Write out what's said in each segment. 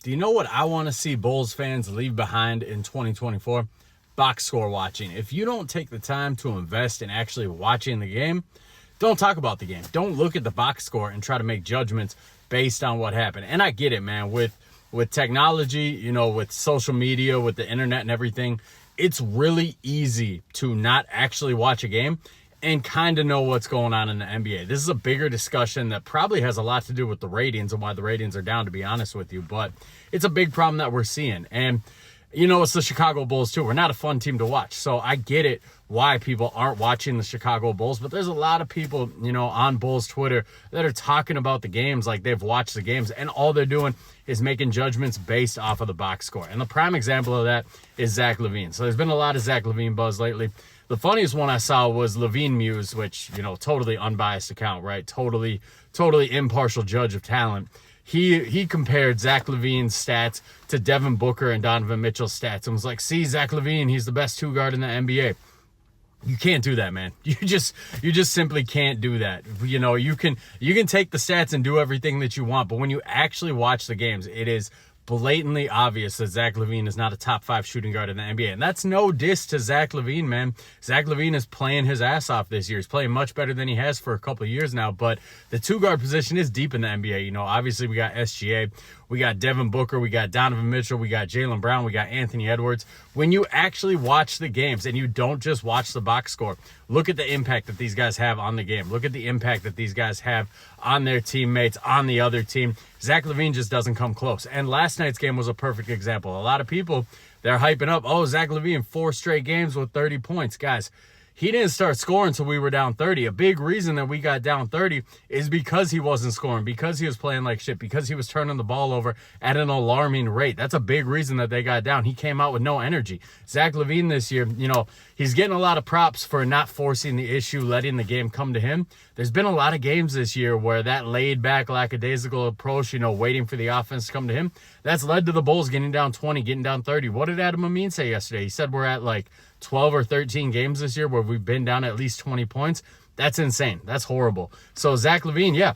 Do you know what I want to see Bulls fans leave behind in 2024? Box score watching. If you don't take the time to invest in actually watching the game, don't talk about the game. Don't look at the box score and try to make judgments based on what happened. And I get it, man. With technology, with social media, with the internet and everything, it's really easy to not actually watch a game and kind of know what's going on in the NBA. This is a bigger discussion that probably has a lot to do with the ratings and why the ratings are down, to be honest with you. But it's a big problem that we're seeing. And, it's the Chicago Bulls, too. We're not a fun team to watch. So I get it why people aren't watching the Chicago Bulls. But there's a lot of people, on Bulls Twitter that are talking about the games like they've watched the games. And all they're doing is making judgments based off of the box score. And the prime example of that is Zach LaVine. So there's been a lot of Zach LaVine buzz lately. The funniest one I saw was LaVine Muse, which, totally unbiased account, right? Totally impartial judge of talent. He compared Zach LaVine's stats to Devin Booker and Donovan Mitchell's stats and was like, see, Zach LaVine, he's the best two guard in the NBA. You can't do that, man. You just simply can't do that. You can take the stats and do everything that you want, but when you actually watch the games, it is blatantly obvious that Zach LaVine is not a top 5 shooting guard in the NBA. And that's no diss to Zach LaVine, man. Zach LaVine is playing his ass off this year. He's playing much better than he has for a couple of years now. But the two guard position is deep in the NBA. Obviously we got SGA, we got Devin Booker, we got Donovan Mitchell, we got Jaylen Brown, we got Anthony Edwards. When you actually watch the games and you don't just watch the box score, look at the impact that these guys have on the game. Look at the impact that these guys have on their teammates, on the other team. Zach LaVine just doesn't come close. And last night's game was a perfect example. A lot of people, they're hyping up, Zach LaVine, 4 straight games with 30 points. Guys, he didn't start scoring until we were down 30. A big reason that we got down 30 is because he wasn't scoring, because he was playing like shit, because he was turning the ball over at an alarming rate. That's a big reason that they got down. He came out with no energy. Zach LaVine this year, he's getting a lot of props for not forcing the issue, letting the game come to him. There's been a lot of games this year where that laid-back, lackadaisical approach, waiting for the offense to come to him, that's led to the Bulls getting down 20, getting down 30. What did Adam Amin say yesterday? He said we're at 12 or 13 games this year where we've been down at least 20 points. That's insane. That's horrible. So Zach LaVine,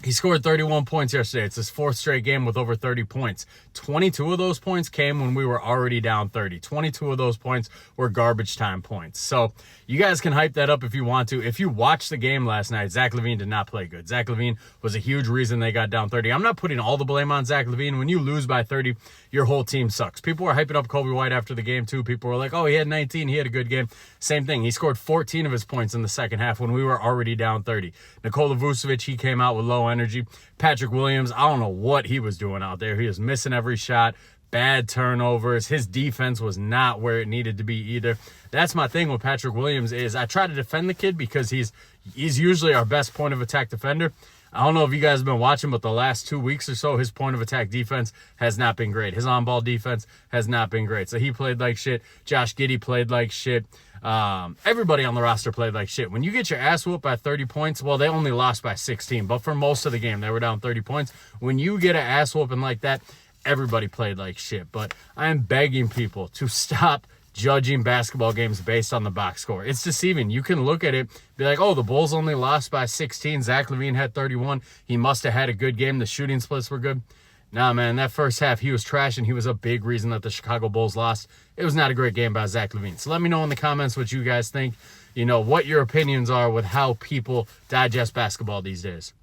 he scored 31 points yesterday. It's his 4th straight game with over 30 points. 22 of those points came when we were already down 30. 22 of those points were garbage time points. So you guys can hype that up if you want to. If you watched the game last night, Zach LaVine did not play good. Zach LaVine was a huge reason they got down 30. I'm not putting all the blame on Zach LaVine. When you lose by 30, your whole team sucks. People were hyping up Kobe White after the game too. People were like, he had 19. He had a good game. Same thing. He scored 14 of his points in the second half when we were already down 30. Nikola Vucevic, he came out with low energy. Patrick Williams, I don't know what he was doing out there. He was missing every shot. Bad turnovers. His defense was not where it needed to be either. That's my thing with Patrick Williams is I try to defend the kid because he's usually our best point of attack defender. I don't know if you guys have been watching, but the last 2 weeks or so, his point of attack defense has not been great. His on-ball defense has not been great. So he played like shit. Josh Giddey played like shit. Everybody on the roster played like shit. When you get your ass whooped by 30 points, well, they only lost by 16. But for most of the game, they were down 30 points. When you get an ass whooping like that, everybody played like shit. But I am begging people to stop judging basketball games based on the box score. It's deceiving. You can look at it, be like, the Bulls only lost by 16. Zach LaVine had 31. He must have had a good game. The shooting splits were good. Nah, man, that first half, he was trash, and he was a big reason that the Chicago Bulls lost. It was not a great game by Zach LaVine. So let me know in the comments what you guys think, what your opinions are with how people digest basketball these days.